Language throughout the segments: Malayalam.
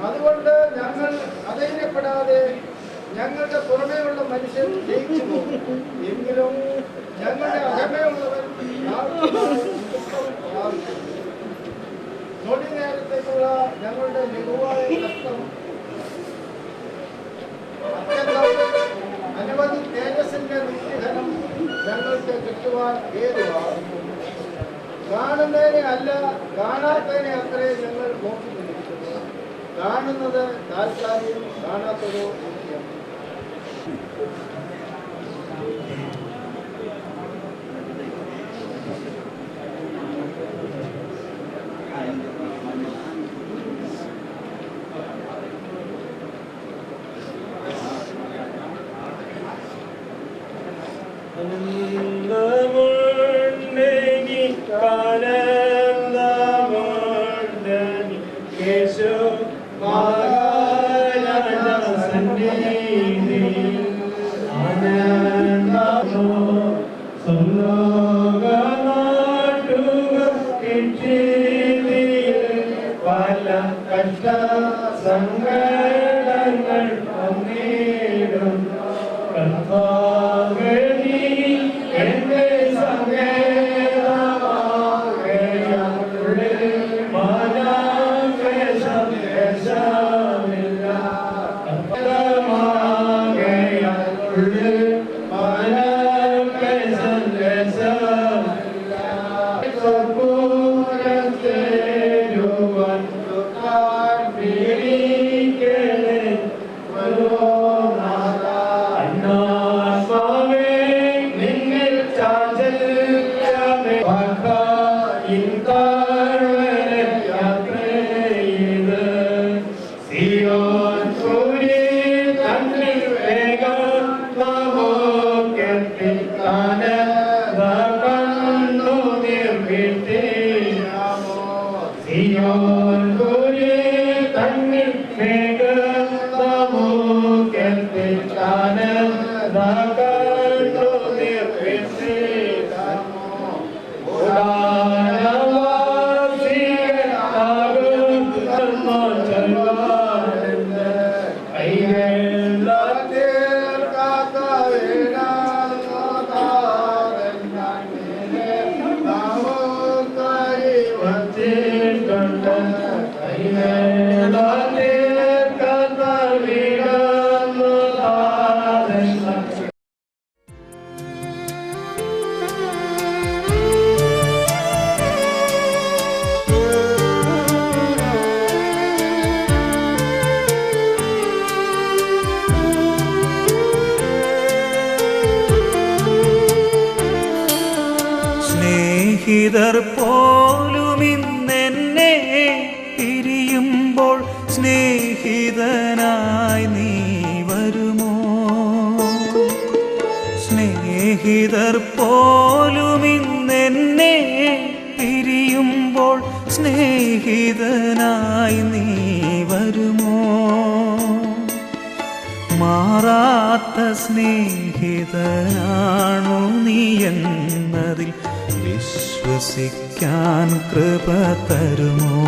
അതുകൊണ്ട് ഞങ്ങൾ അധൈര്യപ്പെടാതെ ഞങ്ങളുടെ പുറമേയുള്ള മനുഷ്യൻ ജയിച്ചു പോകും. എങ്കിലും ഞങ്ങളുടെ അകമേയുള്ളവൻ നൊടി നേരത്തേക്കുള്ള ഞങ്ങളുടെ ലഘുവായ കഷ്ടം അനവധി തേജസ്സിന്റെ നിത്യധനം ഞങ്ങൾക്ക് കിട്ടുവാൻ ഹേതുവാണ്. കാണുന്നതിനെ അല്ല, കാണാത്തതിനെ അത്രേ ഞങ്ങൾ നോക്കിക്കൊണ്ടിരിക്കുന്നു. കാണുന്നത് താൽക്കാലികം, കാണാത്തതോ നിത്യം. സങ്കടങ്ങൾ ഒന്നേടും എന്റെ സങ്കേതമാകയാളുടെ മാനാവേശം ദേശമില്ല മാകയാളുടെ മാനാവേശം ദേശമില്ല സപൂരത്തേരുവൻ സ്നേഹിതർ പോലും ഇന്നെന്നെ പിരിയുമ്പോൾ സ്നേഹിതനായി നീ വരുമോ? സ്നേഹിതർ പോലും ഇന്നെന്നെ പിരിയുമ്പോൾ സ്നേഹിതനായി നീ വരുമോ? മാറാത്ത സ്നേഹിതനാണു നീ എന്നതിൽ വിശ്വസിക്കാൻ കൃപ തരുമോ?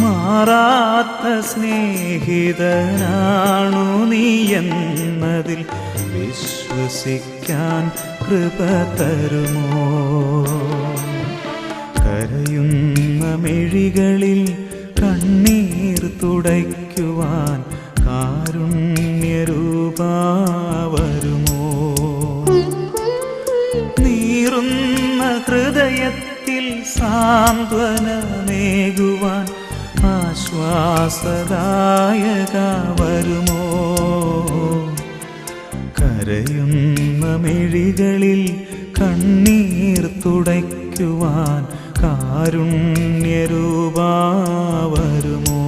മാറാത്ത സ്നേഹിതനാണു നീ എന്നതിൽ വിശ്വസിക്കാൻ കൃപ തരുമോ? കരയുന്ന മിഴികളിൽ കണ്ണീർ തുടയ്ക്കുവാൻ കാരുണ്യരൂപാ വരുമോ? നീറുന്ന ഹൃദയത്തിൽ സാന്ത്വനമേകുവാൻ ആശ്വാസദായക വരുമോ? കരയുന്ന മിഴികളിൽ കണ്ണീർ തുടയ്ക്കുവാൻ കാരുണ്യരൂപാ വരുമോ?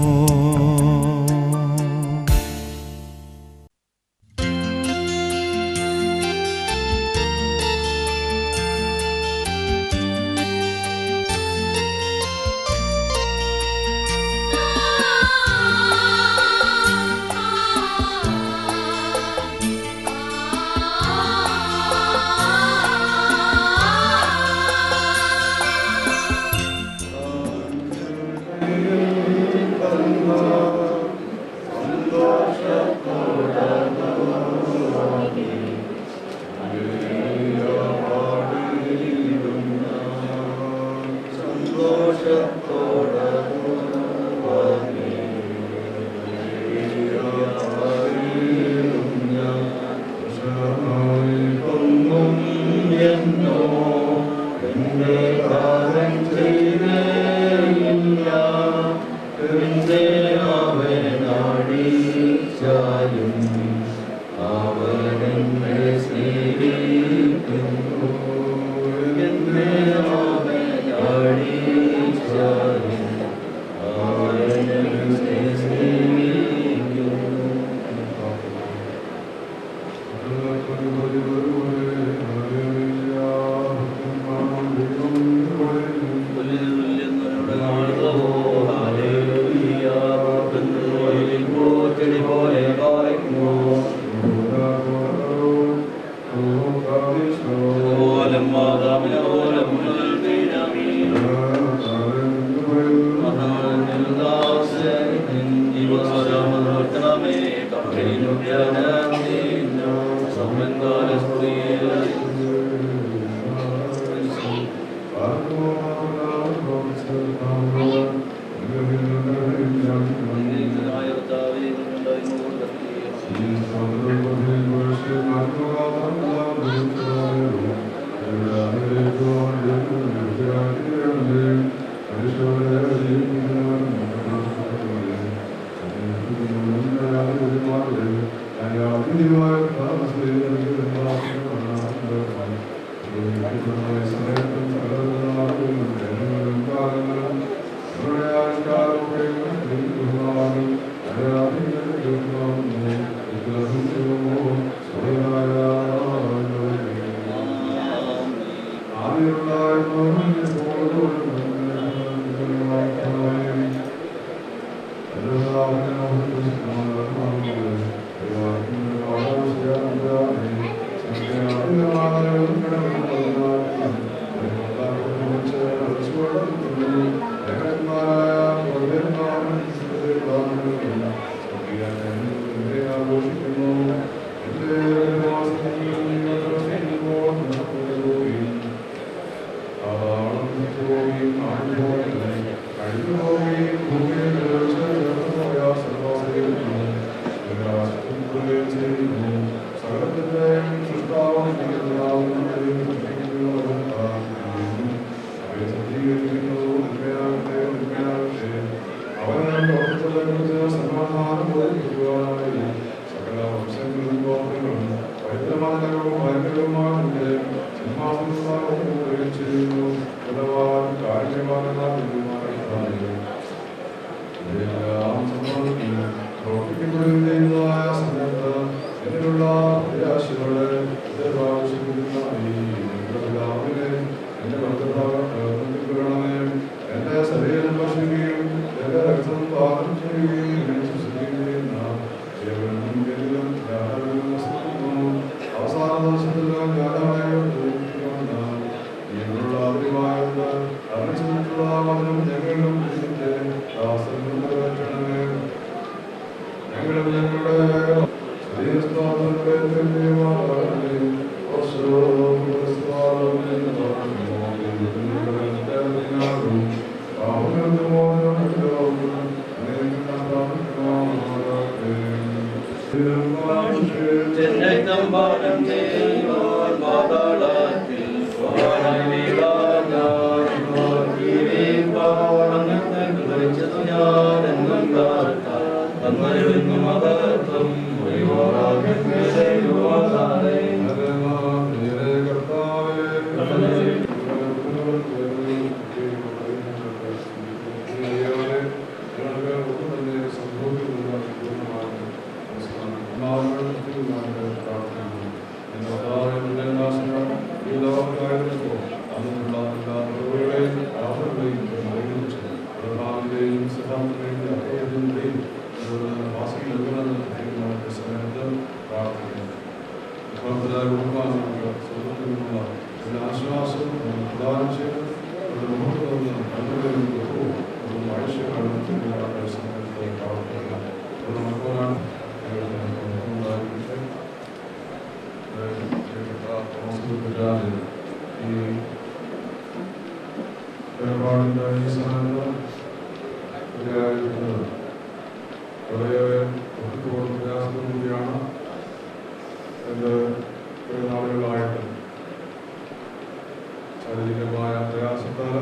ശാരീരികമായ പ്രയാസത്താൽ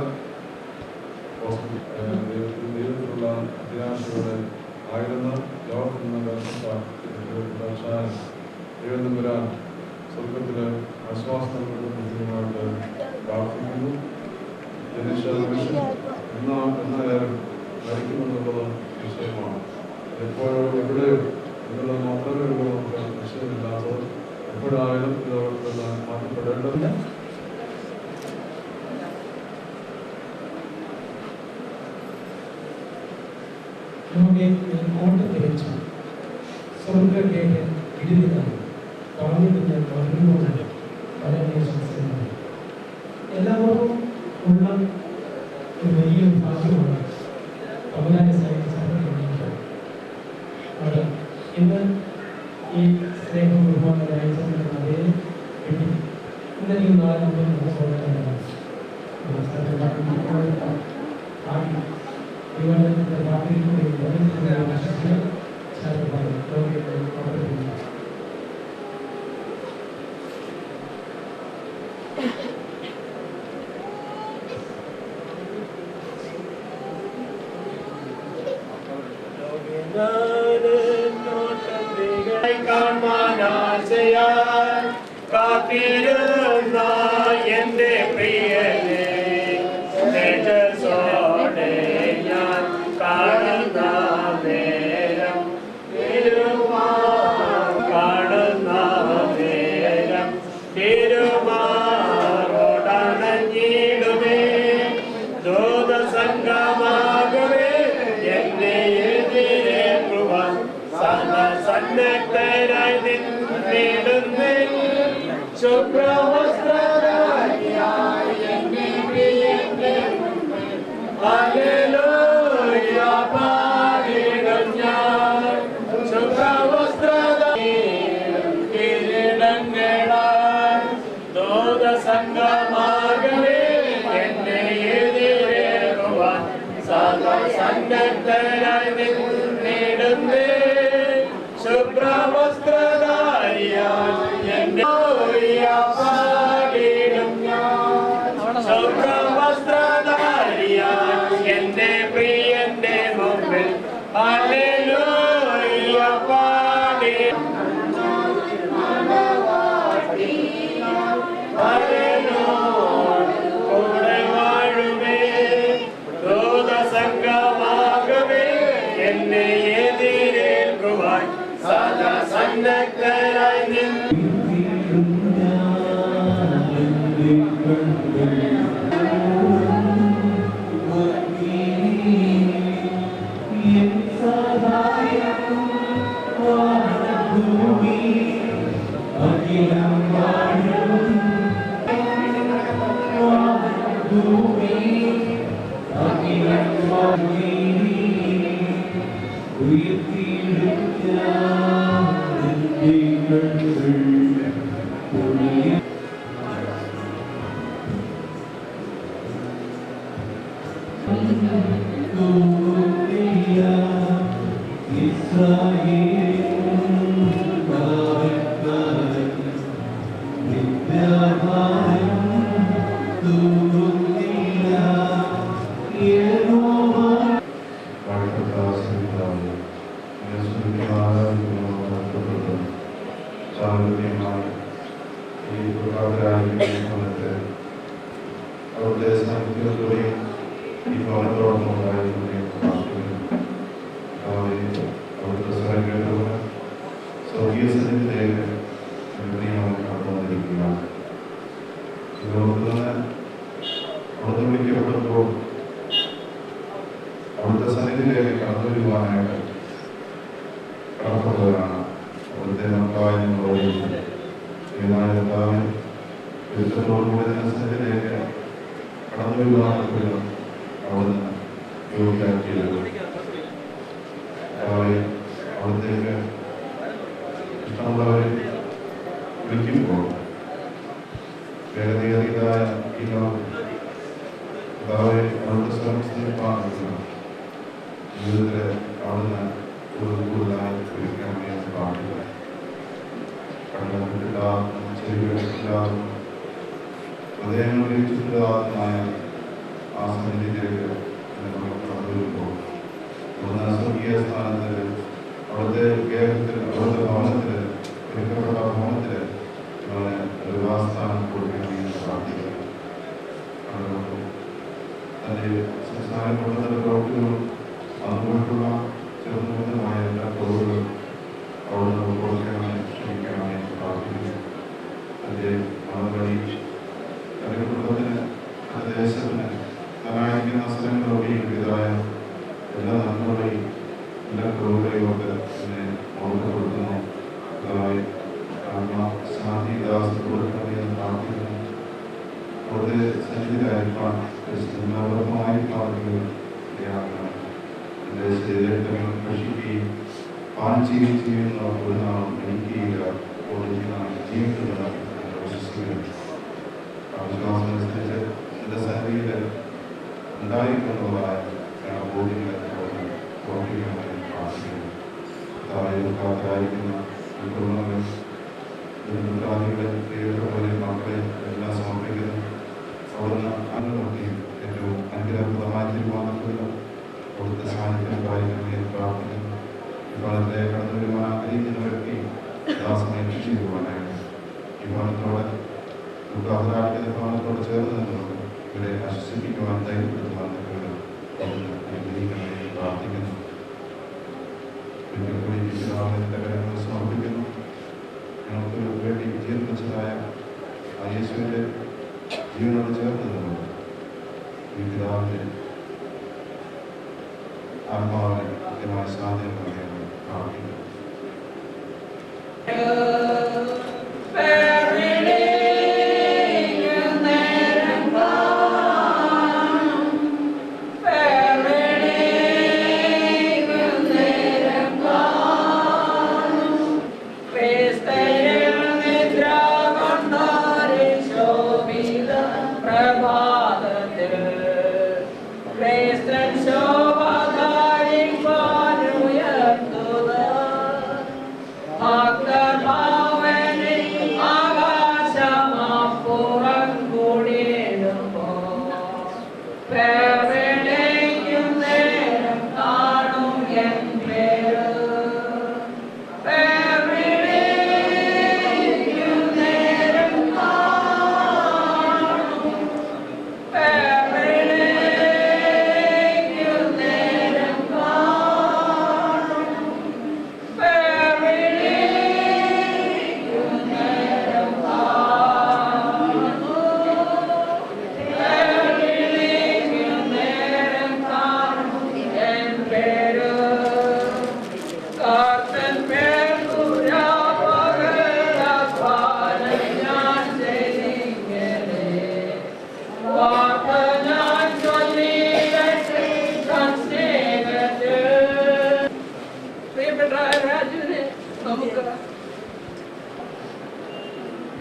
ദൈവത്തിലുള്ള ആയിരുന്ന ലോകത്തിൽ നിന്ന് ദൈവം സ്വർഗത്തില് ആശ്വാസമായിട്ട് പ്രാർത്ഥിക്കുന്നു. എന്നായാലും മരിക്കുമെന്നുള്ളത് നിശ്ചയമാണ്. എപ്പോഴും എവിടെയും എന്നുള്ളത് മാത്രമേ ഉള്ളൂ നമുക്ക് നിശ്ചയമില്ലാത്തത്. എപ്പോഴായാലും ഇത് മാറ്റപ്പെടേണ്ടതില്ല. നമ്മുടെ കോട്ട തിരിച്ചു സ്വർഗക്കേട്ട് ഇടിവിനായി പറഞ്ഞിട്ട് ഞാൻ പറഞ്ഞുകൊണ്ട് വളരെ സംശയമാണ്. എല്ലാവർക്കും ഉള്ള ഒരു വലിയ ഭാഗ്യമാണ് പൗരാണിക സാഹിത്യം. അത് ഇന്ന് ഈ സ്നേഹം ബഹുമാനമായ അതേ വേണ്ടി ഇന്നലെയും നാളെ നമുക്ക് പോകേണ്ടതാണ്. വിവാദത്തിന്റെ പാർട്ടിയിലൂടെ കാത്തിരുന്ന എന്റെ പ്രിയനെ തേജസ്സോടെ ഞാൻ കാണുന്ന നേരം കാണുന്ന നേരം തിരുമാറോടണഞ്ഞിടുമേ ദൂതസംഗമാകവേ എന്നെ എതിരേൽക്കുവാൻ സന്നദ്ധരായി നിന്നിടുന്നേ ശുഭ്രവസ്ത്രധാരിയായ എന്റെ പ്രിയന്റെ ഹല്ലേലൂയ പാടിടും ഞാൻ. ശുഭ്രവസ്ത്രധാരിയായ കിരീടങ്ങളാൽ ദൂതസംഗമാകവേ എന്നെ എതിരേൽക്കുവാൻ സന്നദ്ധരായി നിന്നിടുന്നേ ശുഭ്രവസ്ത്രധാരിയായ എന്റെ പാടിടും ഞാൻ. ശുഭ്രവസ്ത്രധാരിയായ എന്റെ പ്രിയന്റെ മുമ്പിൽ ഹല്ലേലൂയ പാടിടും കൂടെ വാഴുമേ ദൂതസംഗമാകവേ എന്നെ എതിരേൽക്കുവാൻ സദാ സന്നദ്ധരായി അവിടുത്തെ സന്നിധിയിലേക്ക് കടന്നു വരുവാനായിട്ട് കടപ്പെട്ടവരാണ്. അവിടുത്തെ നമുക്കായി നമ്മൾ ഓടിക്കുന്നത് ോടുകൂടി തന്നെ സന്നിധിയിലേക്ക് കടന്നു വരുവാനായിട്ട് അവിടുന്ന് യോഗ്യരാക്കിയത്. അവിടത്തേക്ക് ഇഷ്ടമുള്ളവരെ വിളിക്കുമ്പോൾ വേഗതയേറിയതായ ഈ ലോകം അവിടുത്തെ ശ്രമിപ്പാണ് ജീവിതത്തിലെ അവിടുന്ന് കൂടുതലായി വിളിക്കണമെന്ന് പ്രാർത്ഥിക്കുക. കടന്നിട്ടില്ലാതെ ചെവികളില്ലാതെ ഹൃദയങ്ങളിൽ ചുറ്റുതാകുന്നതായ ആ സന്നിധിയിലേക്ക് നമ്മൾ കടന്നു വരുമ്പോൾ സ്വർഗീയ സ്ഥാനത്ത് എല്ലാ കുറവുകളെയോട് എന്നെ ഓർമ്മപ്പെടുത്തുന്നു. ശാന്തിദാസ് കൊടുക്കണമെന്ന് പ്രാർത്ഥിക്കുന്നു. അവിടെ സന്നിധിയിലായിരിക്കാൻ ക്രിസ്തുവിനോടൊപ്പമായി പ്രാർത്ഥിക്കുന്നു. എൻ്റെ ശരീരത്തിൽ ഭക്ഷിക്കുകയും പാനം ചെയ്യുകയും ചെയ്യുന്ന ഒരു നാളും എനിക്ക് ജീവിക്കുന്നതാണ് വിശ്വസിക്കുന്നു. വിശ്വാസമനുസരിച്ച് എൻ്റെ സന്നിധിയിൽ ഉണ്ടായിരിക്കുന്നതായ ബോധ്യങ്ങളെ ഓർമ്മിക്കണമെന്ന് പ്രാർത്ഥിക്കുന്നു. കാത്തിരിക്കുന്ന കുടുംബങ്ങൾ പ്രിയപ്പെട്ടവരെ മക്കളെ എല്ലാം സമർപ്പിക്കുന്നു. അവിടുന്ന് അങ്ങനെയും ഏറ്റവും അനുഗ്രഹപ്രദമായ തീരുമാനത്തിലുള്ള അവിടുത്തെ സാന്നിധ്യത്തിനായി നമ്മെ പ്രാർത്ഥിക്കുന്നു. വിഭാഗത്തിലെ കടന്നു വരുവാൻ ആഗ്രഹിക്കുന്നവരൊക്കെ ദാസനെ ചെയ്യുവാനായിട്ട് വിഭാഗത്തോടെ ദുഃഖാഹരാക്കിയ വിഭാഗത്തോട് ചേർന്ന് നിന്നുകൊണ്ട് ഇവരെ ആശ്വസിപ്പിക്കുവാൻ ധൈര്യപ്പെടുത്തുവാൻ പ്രാർത്ഥിക്കുന്നു. കരങ്ങൾ സമർപ്പിക്കുന്നു. ഞങ്ങൾക്ക് വേണ്ടി വിജയം വെച്ചതായ ആ യേശുവിൻ്റെ ജീവനോട് ചേർന്ന് നിന്നുകൊണ്ട് ഈ പിതാവിൻ്റെ ആത്മാവിനെ കൃത്യമായ സാധ്യത നൽകിയാണ് പ്രാർത്ഥിക്കുന്നു.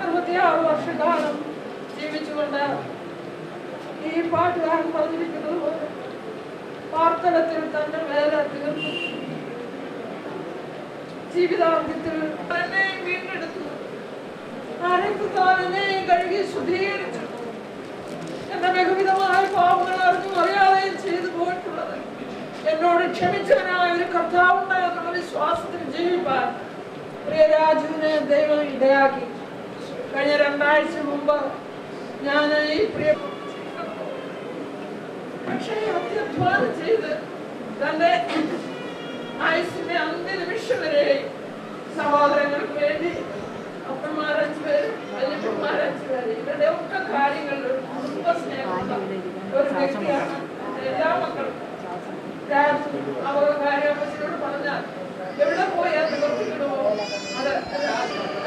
നമുക്ക് 66 വർഷക്കാലം ജീവിച്ചുകൊണ്ട് ഈ പാട്ടുകാരൻ പറഞ്ഞിരിക്കുന്നത് പോലെ വാർത്തകത്തിൽ തന്റെ വേല തീർന്നു. ജീവിതാന്ത്യത്തിൽ തന്നെ വീണ്ടെടുത്തു. ആരെയും കഴുകി ശുദ്ധീകരിച്ചു. എന്റെ ബഹുവിധമായ പാപങ്ങൾ അറിഞ്ഞും അറിയാതെയും ചെയ്തു പോയിട്ടുള്ളത് എന്നോട് ക്ഷമിച്ചവനായ ഒരു കർത്താവുണ്ടായെന്നുള്ള വിശ്വാസത്തിൽ ജീവിപ്പാൻ പ്രിയ രാജുവിനെ ദൈവം ഇടയാക്കി. കഴിഞ്ഞ 2 ആഴ്ച മുമ്പ് ഞാൻ ഈ പ്രിയ പക്ഷേ അത്യധ്വാനം ചെയ്ത് തന്റെ ആയുസിന്റെ അന്ത്യനിമിഷം വരെ സഹോദരങ്ങൾക്ക് വേണ്ടി അപ്പന്മാർ 5 പേരും വല്യപ്പന്മാർ 5 പേര് ഇവരുടെ ഒക്കെ കാര്യങ്ങളിൽ ഒരു കുടുംബ സ്നേഹമുള്ള ഒരു വ്യക്തിയാണ്. എല്ലാ മക്കളും അവരുടെ കാര്യം അമ്മച്ചിനോട് പറഞ്ഞാൽ എവിടെ പോയി അത് നിവർത്തിക്കണമോ അത്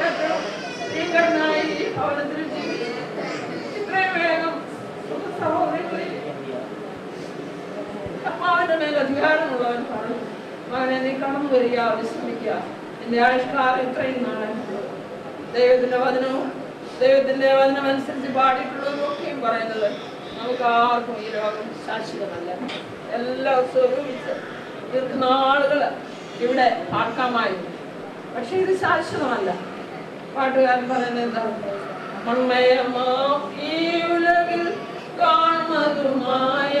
ഏറ്റവും ഭീകരനായി ഈ ഭവനത്തിൽ ജീവിച്ചു ഇത്രയും വേഗം സഹോദരങ്ങളിൽ അമ്മാവിന്റെ മേൽ അധികാരമുള്ളവൻ പറഞ്ഞു, മകനെ നീ കടന്നു വരിക, വിശ്രമിക്കുക. എന്റെ ആയുഷ്കാലം ഇത്രയും നാളായിട്ടുള്ളൂ. ദൈവത്തിന്റെ വചനം അനുസരിച്ച് പാടിയിട്ടുള്ളതൊക്കെയും പറയുന്നത് നമുക്ക് ആർക്കും ഈ രോഗം ശാശ്വതമല്ല. എല്ലാ സ്വരൂപിച്ച് ദീർഘനാളുകൾ ഇവിടെ പാർക്കാമായിരുന്നു. പക്ഷെ ഇത് ശാശ്വതമല്ല. പാട്ടുകാരൻ പറയുന്നത് എന്താണ്? മൺമയമാ ഈ ഉലകിൽ കാണുന്നതുമായ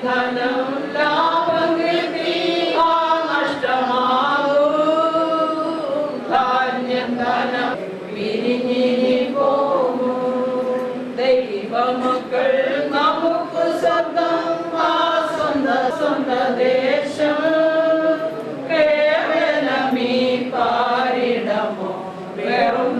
ധാന്യം ലാഭം കിട്ടി നഷ്ടമാകും. ധാന്യം പിരിഞ്ഞിനി പോകും. ദൈവമക്കൾ നമുക്ക് സ്വന്തം സ്വന്ത ദേശം കേവലമീ പാരിടമോ വെറും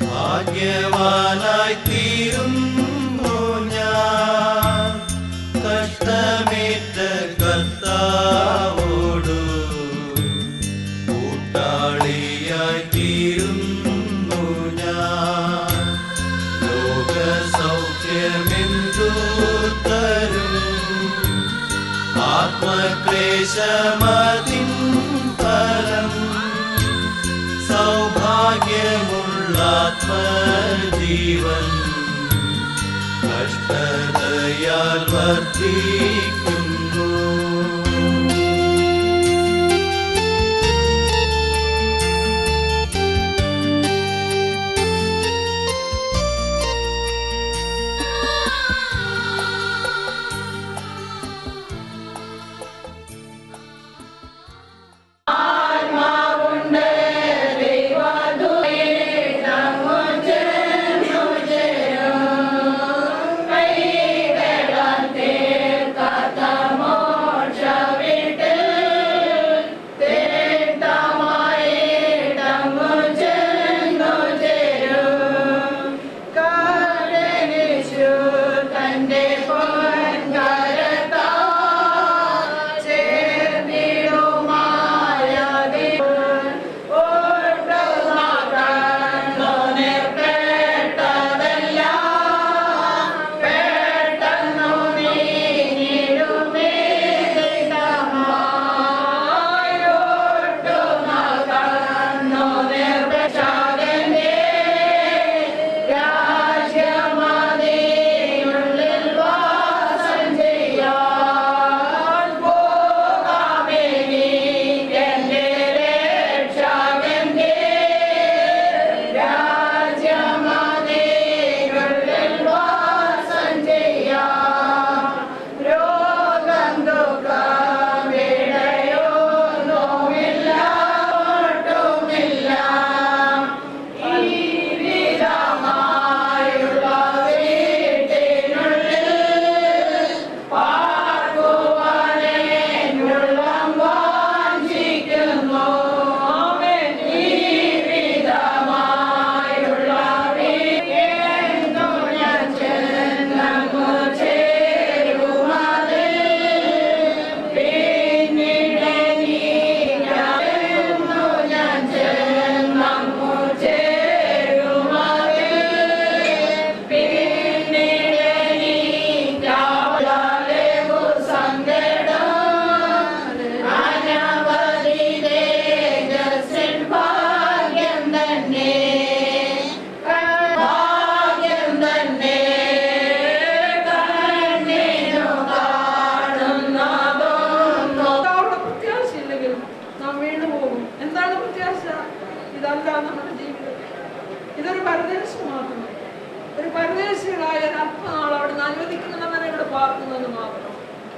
ഭാഗ്യവാനായി തീരുന്നു ഞാൻ കഷ്ടമേറ്റ കർത്താവോടു കൂട്ടാളിയായി തീരുന്നു ഞാൻ ലോകസൗഖ്യമെന്തു തരും ആത്മക്ലേശമതിൻ ഫലം സൗഭാഗ്യമുള്ള ആത്മജീവൻ കഷ്ടതയാൽ വർദ്ധിക്കുന്നു.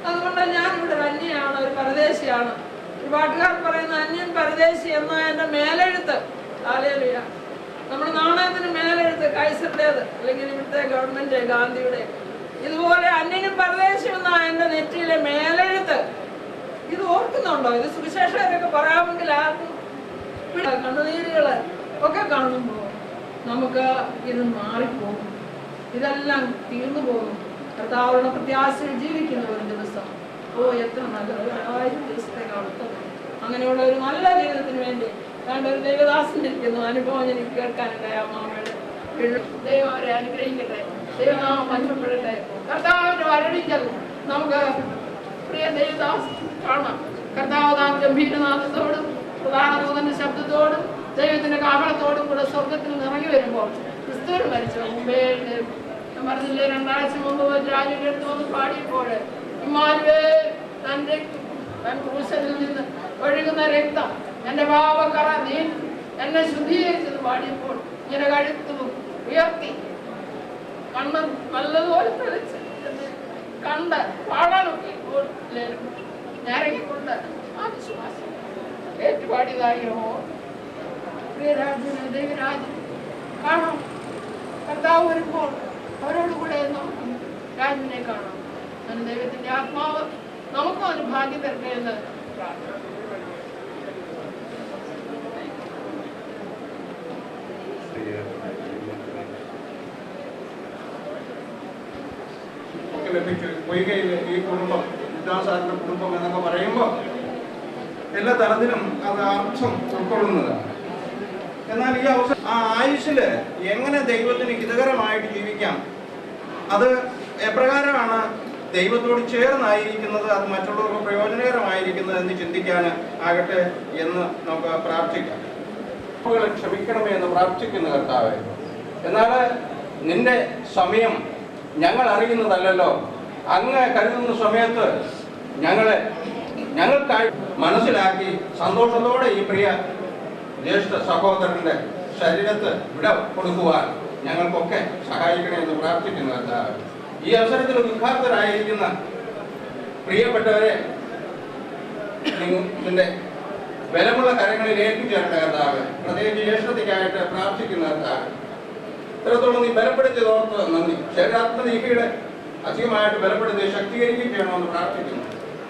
അതുകൊണ്ട് ഞാൻ ഇവിടെ അന്യയാണ്, ഒരു പരദേശിയാണ്. ഒരു പാട്ടുകാരൻ പറയുന്ന അന്യൻ പരദേശി എന്ന എൻ്റെ മേലെഴുത്ത്. ഹല്ലേലൂയ. നമ്മുടെ നാണയത്തിന് മേലെഴുത്ത് കൈസറുടേത്, അല്ലെങ്കിൽ ഇവിടുത്തെ ഗവൺമെന്റ് ഗാന്ധിയുടെ. ഇതുപോലെ അന്യനും പരദേശിയും എന്ന എൻ്റെ നെറ്റിയിലെ മേലെഴുത്ത്. ഇത് ഓർക്കുന്നുണ്ടോ? ഇത് സുവിശേഷകരൊക്കെ പറയാമെങ്കിൽ ആർക്കും കണ്ണുനീരുകള് ഒക്കെ കാണുമ്പോൾ നമുക്ക് ഇത് മാറിപ്പോകും, ഇതെല്ലാം തീർന്നു പോകും. കർത്താവിന്റെ പ്രത്യാശയിൽ ജീവിക്കുന്ന ഒരു ദിവസം, എത്ര നല്ലത്, 1000 ദിവസത്തേക്ക് അടുത്തത്. അങ്ങനെയുള്ള ഒരു നല്ല ജീവിതത്തിന് വേണ്ടി വേണ്ട ഒരു ദൈവദാസനിരിക്കുന്നു അനുഭവം എനിക്ക് കേൾക്കാനുണ്ടായ അമ്മാമ്മയുടെ. ദൈവം അവരെ അനുഗ്രഹിക്കട്ടെ, ദൈവനാമം മഹിമപ്പെടട്ടെ. കർത്താവിന്റെ വരണിക്കൽ നമുക്ക് പ്രിയ ദൈവദാസ് കാണാം. കർത്താവ് താൻ ഗംഭീരനാഥത്തോടും പ്രധാന ദൂതന്റെ ശബ്ദത്തോടും ദൈവത്തിന്റെ കാഹളത്തോടും കൂടെ സ്വർഗത്തിൽ നിറങ്ങി വരുമ്പോൾ ക്രിസ്തുവിന് മരിച്ചു മുമ്പേ പറഞ്ഞില്ലേ, 2 ആഴ്ച മുമ്പ് രാജയുടെ അടുത്ത് വന്ന് പാടിയപ്പോൾ ഇമ്മാനുവേൽ തന്റെ ക്രൂശനിൽ നിന്ന് ഒഴുകുന്ന രക്തം എന്റെ പാപക്കറ നീ എന്നെ ശുദ്ധീകരിച്ചത് പാടിയപ്പോൾ ഇങ്ങനെ കഴുത്തു ഉയർത്തി കണ്ണ് നല്ലതുപോലെ തെളിച്ച് കണ്ട് പാടാനൊക്കെ ഞരങ്ങിക്കൊണ്ട് ആ വിശ്വാസം ഏറ്റുപാടിയതായോ പ്രിയരാജന് ദൈവരാജൻ കാണാം. കർത്താവ് വരുമ്പോൾ അവരോടുകൂടെ നമുക്ക് രാജനെ കാണാം. അങ്ങനെ ദൈവത്തിന്റെ ആത്മാവ് നമുക്കും ഒരു ഭാഗ്യം തരട്ടെ എന്ന് പ്രാർത്ഥന. നമുക്ക് ലഭിച്ചു. പൊയ്കയിൽ ഈ കുടുംബം, വിദ്യാസാറിന്റെ കുടുംബം എന്നൊക്കെ പറയുമ്പോൾ എല്ലാ തലത്തിലും അത് അർത്ഥം ഉൾക്കൊള്ളുന്നതാണ്. എന്നാൽ ഈ അവസരം ആ ആയുസ്സിൽ എങ്ങനെ ദൈവത്തിന് ഹിതകരമായിട്ട് ജീവിക്കാം, അത് എപ്രകാരമാണ് ദൈവത്തോട് ചേർന്നായിരിക്കുന്നത്, അത് മറ്റുള്ളവർക്ക് പ്രയോജനകരമായിരിക്കുന്നത് എന്ന് ചിന്തിക്കാൻ ആകട്ടെ എന്ന് നമുക്ക് പ്രാർത്ഥിക്കാം. ക്ഷമിക്കണമേ എന്ന് പ്രാർത്ഥിക്കുന്ന കർത്താവേ, എന്നാൽ നിന്റെ സമയം ഞങ്ങൾ അറിയുന്നതല്ലല്ലോ. അങ്ങ് കരുതുന്ന സമയത്ത് ഞങ്ങൾക്കായി മനസ്സിലാക്കി സന്തോഷത്തോടെ ഈ പ്രിയ ജ്യേഷ്ഠ സഹോദരന്റെ ശരീരത്ത് വിട കൊടുക്കുവാൻ ഞങ്ങൾക്കൊക്കെ സഹായിക്കണേ എന്ന് പ്രാർത്ഥിക്കുന്നു കർത്താവേ. ഈ അവസരത്തിൽ ദുഃഖാർത്തരായിരിക്കുന്ന പ്രിയപ്പെട്ടവരെ നിന്റെ ബലമുള്ള കരങ്ങളിൽ ഏൽപ്പിച്ചേരട്ടെ കർത്താവേ. പ്രത്യേകിച്ച് ജ്യേഷ്ഠതയ്ക്കായിട്ട് പ്രാർത്ഥിക്കുന്ന കർത്താവേ, ഇത്രത്തോളം നീ ബലപ്പെടുത്തിയതോർത്ത് നന്ദി. ശരീരാത്മദീപിയുടെ അധികമായിട്ട് ബലപ്പെടുത്തി ശക്തീകരിക്കുകയും ചെയ്യണമെന്ന് പ്രാർത്ഥിക്കുന്നു.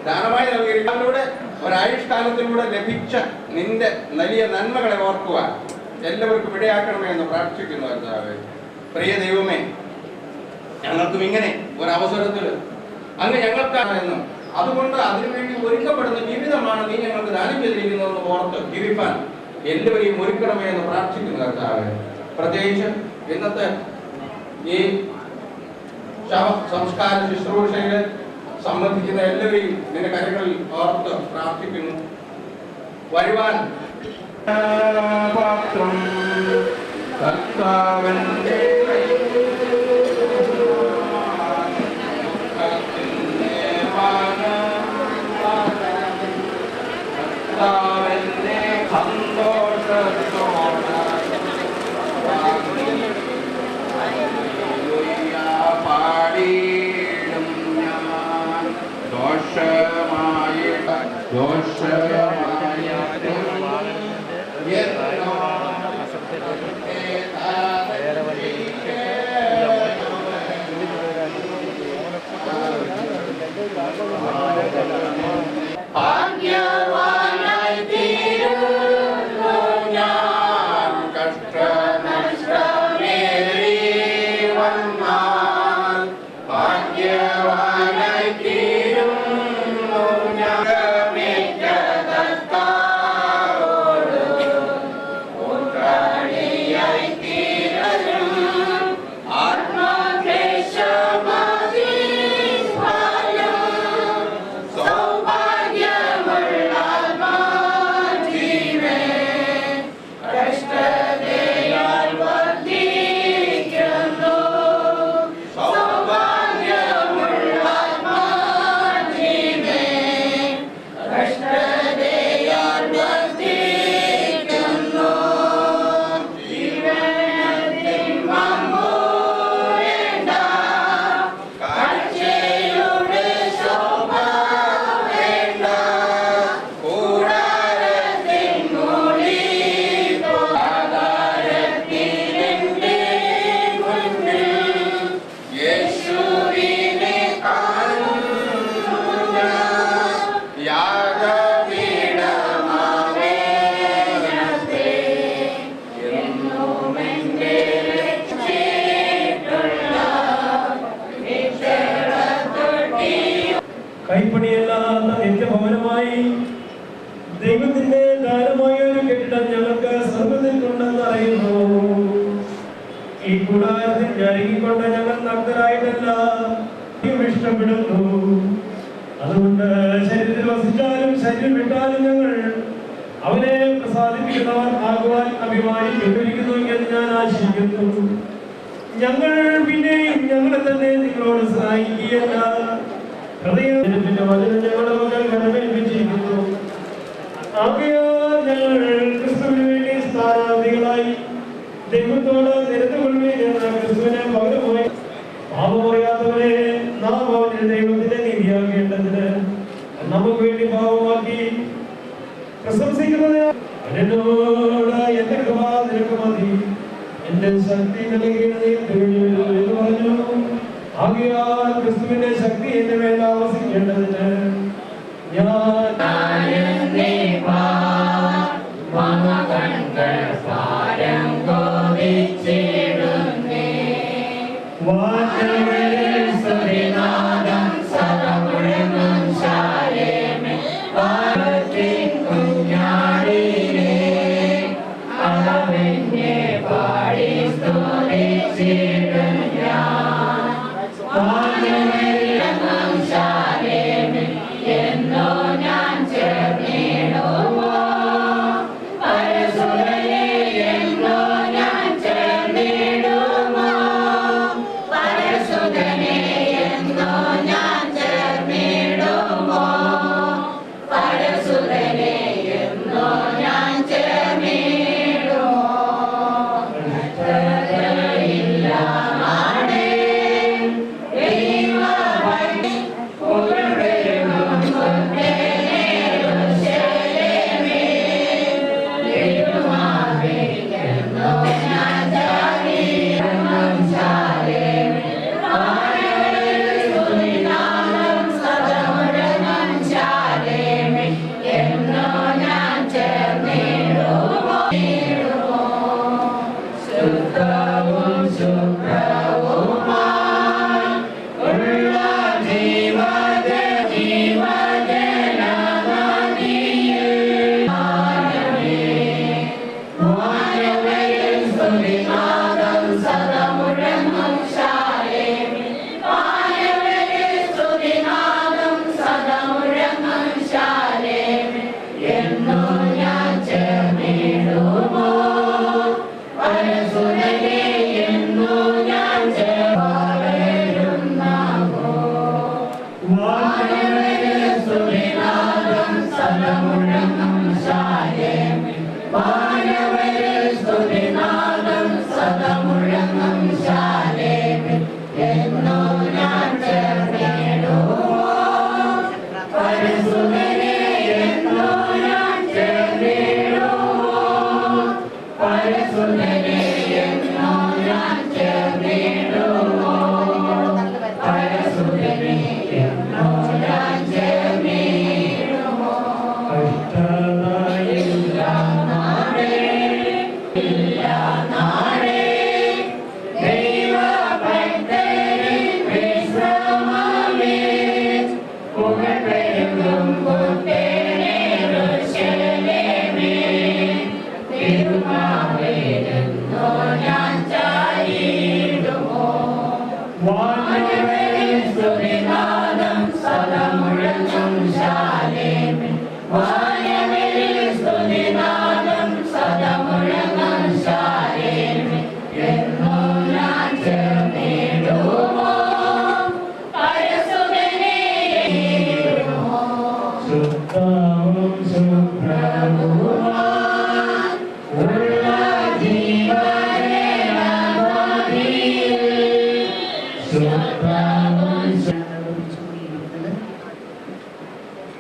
ദാനമായി നൽകിയിരിക്കുന്നതിലൂടെ ഒരായുഷ്കാലത്തിലൂടെ ലഭിച്ച നിന്റെ വലിയ നന്മകളെ ഓർക്കുവാൻ എല്ലാവർക്കും ഇടയാക്കണമേ എന്ന് പ്രാർത്ഥിക്കുന്നു കർത്താവേ. പ്രിയ ദൈവമേ, ഞങ്ങൾക്കും ഇങ്ങനെ ഒരവസരത്തിൽ അങ്ങ് ഞങ്ങൾക്കാണെന്നും അതുകൊണ്ട് അതിനുവേണ്ടി ഒരുക്കപ്പെടുന്ന ജീവിതമാണ് നീ ഞങ്ങൾക്ക് ദാനം ചെയ്തിരിക്കുന്നതെന്ന് ഓർത്ത് ജീവിപ്പാൻ എല്ലാവരെയും ഒരുക്കണമേ എന്ന് പ്രാർത്ഥിക്കുന്നു കർത്താവേ. പ്രത്യേകിച്ച് ഇന്നത്തെ ഈ സംസ്കാര ശുശ്രൂഷയിൽ സംബന്ധിക്കുന്ന എല്ലാവരെയും നിന്റെ കരങ്ങളിൽ ഓർത്ത് പ്രാർത്ഥിക്കുന്നു. വരുവാൻ പാത്രം കർത്താവന്റെ പാടിയിടും ഞാൻ ദോഷമായ കൈപ്പണിയല്ലാത്ത നിത്യഭവനമായി ദൈവത്തിന്റെ ദാനമായ ഒരു കെട്ടിടം ഞങ്ങൾക്ക് സ്വർഗ്ഗത്തിൽ കൊണ്ടെന്ന് അറിയുന്നു. ഈ കൂടാരത്തിൽ ഞരങ്ങിക്കൊണ്ട് ഞങ്ങൾ നഗ്നരായിട്ടല്ല ഇഷ്ടപ്പെടുന്നു. അതുകൊണ്ട് ശരീരത്തിൽ വസിച്ചാലും ശരീരം വിട്ടാലും ഞങ്ങൾ അവനെ പ്രസാദിപ്പിക്കുന്നവർ ആകുവാൻ അഭിമാനിക്കൊണ്ടിരിക്കുന്നു എന്ന് ഞാൻ ആശിക്കുന്നു. ഞങ്ങൾ പിന്നെയും ഞങ്ങളെ തന്നെ നിങ്ങളോട് സഹായിക്കുകയല്ല, ഹൃദയത്തിന്റെ വചനം ഞങ്ങളുടെ മകൾ കരമേൽപ്പിച്ചിരിക്കുന്നു. ആകയാൽ ഞങ്ങൾ ക്രിസ്തുവിന് വേണ്ടി സ്ഥാനാർത്ഥികളായി ദൈവത്തോട് നിരത്തുകൊള്ളുകയും എന്ന ക്രിസ്തുവിനെ പകരമായി പാപമറിയാത്തവരെ നാം അവന്റെ ദൈവത്തിന്റെ നീതിയാകേണ്ടതിന് നമുക്ക് വേണ്ടി പാപമാക്കി പ്രശംസിക്കുന്നത് എന്നോട് എന്റെ കൃപ നിനക്ക് മതി, എന്റെ ശക്തി നൽകിയത് എന്ന് പറഞ്ഞു. ആകയാൽ ക്രിസ്തുവിന്റെ ശക്തി എന്റെ മേൽ ആവസിക്കേണ്ടതിന് ഞാൻ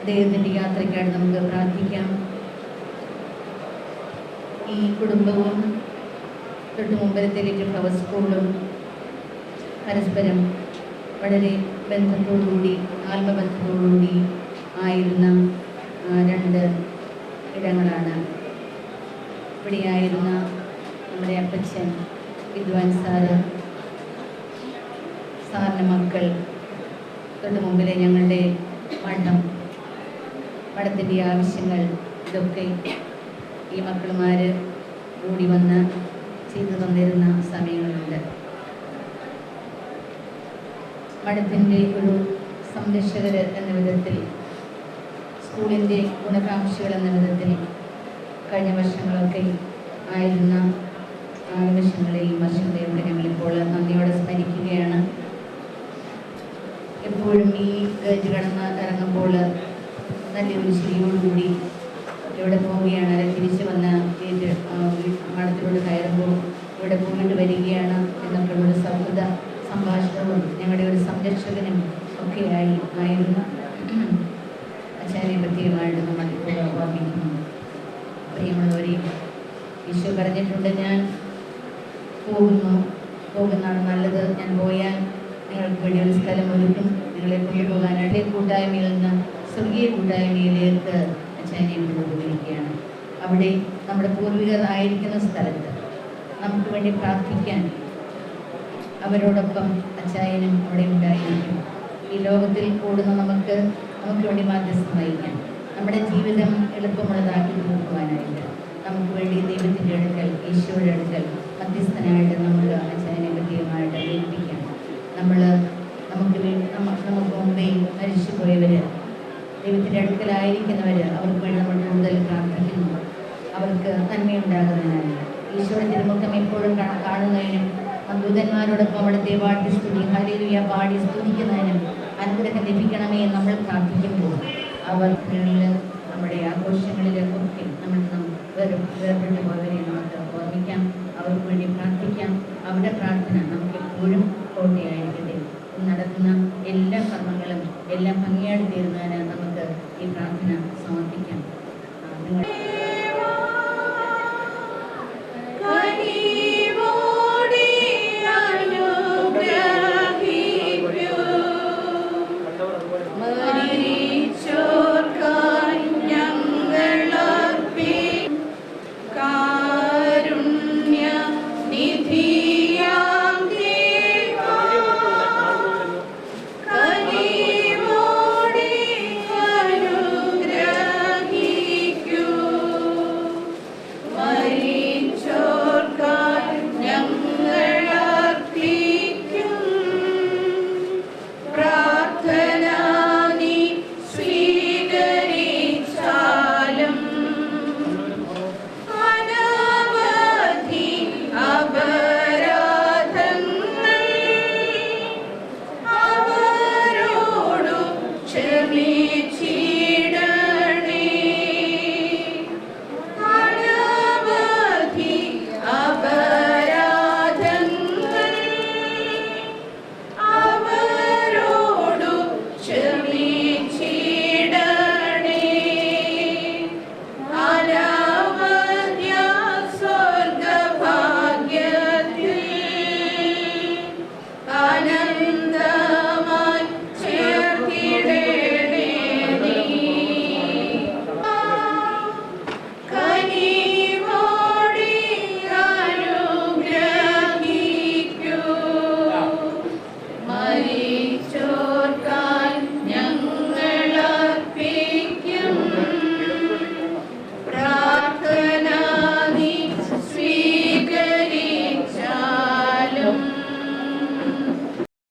അദ്ദേഹത്തിന്റെ യാത്രയ്ക്കായിട്ട് നമുക്ക് പ്രാർത്ഥിക്കാം. ഈ കുടുംബവും തൊട്ട് മുമ്പത്തെ ലിറ്റിൽ ഫ്ലവർ സ്കൂളും പരസ്പരം വളരെ ബന്ധത്തോടുകൂടി ആത്മബന്ധത്തോടുകൂടി ആയിരുന്ന രണ്ട് ഇടങ്ങളാണ്. ഇവിടെയായിരുന്ന നമ്മുടെ അപ്പച്ചൻ വിദ്വാൻ സാറിൻ്റെ മക്കൾ, തൊട്ട് മുമ്പിലെ ഞങ്ങളുടെ മഠത്തിൻ്റെ ആവശ്യങ്ങൾ, ഇതൊക്കെ ഈ മക്കളുമാർ കൂടി വന്ന് ചെയ്തു തന്നിരുന്ന സമയങ്ങളുണ്ട്. മഠത്തിൻ്റെ ഒരു സംരക്ഷകർ എന്ന വിധത്തിൽ, സ്കൂളിൻ്റെ ഗുണകാംക്ഷികൾ എന്ന വിധത്തിൽ കഴിഞ്ഞ വർഷങ്ങളൊക്കെ ആയിരുന്ന നിമിഷങ്ങളെയും വർഷങ്ങളെയൊക്കെ ഞങ്ങളിപ്പോൾ നന്ദിയോടെ സ്മരിക്കുകയാണ്. എപ്പോഴും ഈ ഗേറ്റ് കടന്ന് ഇറങ്ങുമ്പോൾ നല്ലൊരു ചിരിയോടുകൂടി ഇവിടെ പോവുകയാണ്, അല്ലെങ്കിൽ തിരിച്ചു വന്ന് ഗേറ്റ് മഠത്തിലൂടെ കയറുമ്പോൾ ഇവിടെ പോയിട്ട് വരികയാണ് എന്നൊക്കെയുള്ളൊരു സൗഹൃദ സംഭാഷണവും ഞങ്ങളുടെ ഒരു സംരക്ഷകനും ഒക്കെയായി ആയിരുന്നു അച്ഛനെ പ്രത്യേകമായിട്ട് നമ്മൾ ഇപ്പോൾ ഓർമ്മിക്കുന്നു. പ്രിയമുള്ളവരെ, ഈശോ പറഞ്ഞിട്ടുണ്ട്, ഞാൻ പോകുന്നതാണ് നല്ലത്, ഞാൻ പോയാൽ നിങ്ങൾക്ക് വേണ്ടി ഒരു സ്ഥലം ഒരുക്കും, നിങ്ങളെ കൊണ്ടുപോകാനായിട്ട് കൂട്ടായ്മയിൽ നിന്ന് സ്വർഗീയ കൂട്ടായ്മയിലേക്ക് അച്ഛനെ കൊണ്ടുപോയിരിക്കുകയാണ്. അവിടെ നമ്മുടെ പൂർവികർ ആയിരിക്കുന്ന സ്ഥലത്ത് നമുക്ക് വേണ്ടി പ്രാർത്ഥിക്കാൻ അവരോടൊപ്പം അച്ചായനും അവിടെ ഉണ്ടായിരിക്കും. ഈ ലോകത്തിൽ കൂടുന്ന നമുക്ക് വേണ്ടി മാധ്യസ്ഥം വഹിക്കാം, നമ്മുടെ ജീവിതം എളുപ്പമുള്ളതാക്കി തീർക്കുവാനായിട്ട് നമുക്ക് വേണ്ടി ദൈവത്തിൻ്റെ അടുക്കൽ, ഈശോയുടെ അടുക്കൽ മധ്യസ്ഥനായിട്ട് നമുക്ക് അച്ഛനെ പ്രത്യേകമായിട്ട് ഏൽപ്പിക്കാം. നമുക്ക് മുമ്പേ മരിച്ചു പോയവർ, ദൈവത്തിൻ്റെ അടുക്കലായിരിക്കുന്നവർ, അവർക്ക് വേണ്ടി നമ്മൾ കൂടുതൽ പ്രാർത്ഥിക്കുന്നു, അവർക്ക് നന്മയുണ്ടാകുന്നതിനായി. ഈശോയുടെ തിരുമുഖം എപ്പോഴും കാണുന്നതിനും ദൂതന്മാരോടൊപ്പം അവിടുത്തെ പാടി ഹല്ലേലൂയ പാടി സ്തുതിക്കുന്നതിനും അനുഗ്രഹം ലഭിക്കണമേ നമ്മൾ പ്രാർത്ഥിക്കുമ്പോൾ അവർ നമ്മുടെ ആഘോഷങ്ങളിലൊക്കെ വേർപെട്ടു പോയവരെ നമുക്ക് ഓർമ്മിക്കാം, അവർക്ക് വേണ്ടി പ്രാർത്ഥിക്കാം. അവരുടെ പ്രാർത്ഥന നമുക്ക് എപ്പോഴും കോട്ടയായിരിക്കട്ടെ. നടക്കുന്ന എല്ലാ കർമ്മങ്ങളും എല്ലാം ഭംഗിയായി തീർന്നതിന് നമുക്ക് ഈ പ്രാർത്ഥന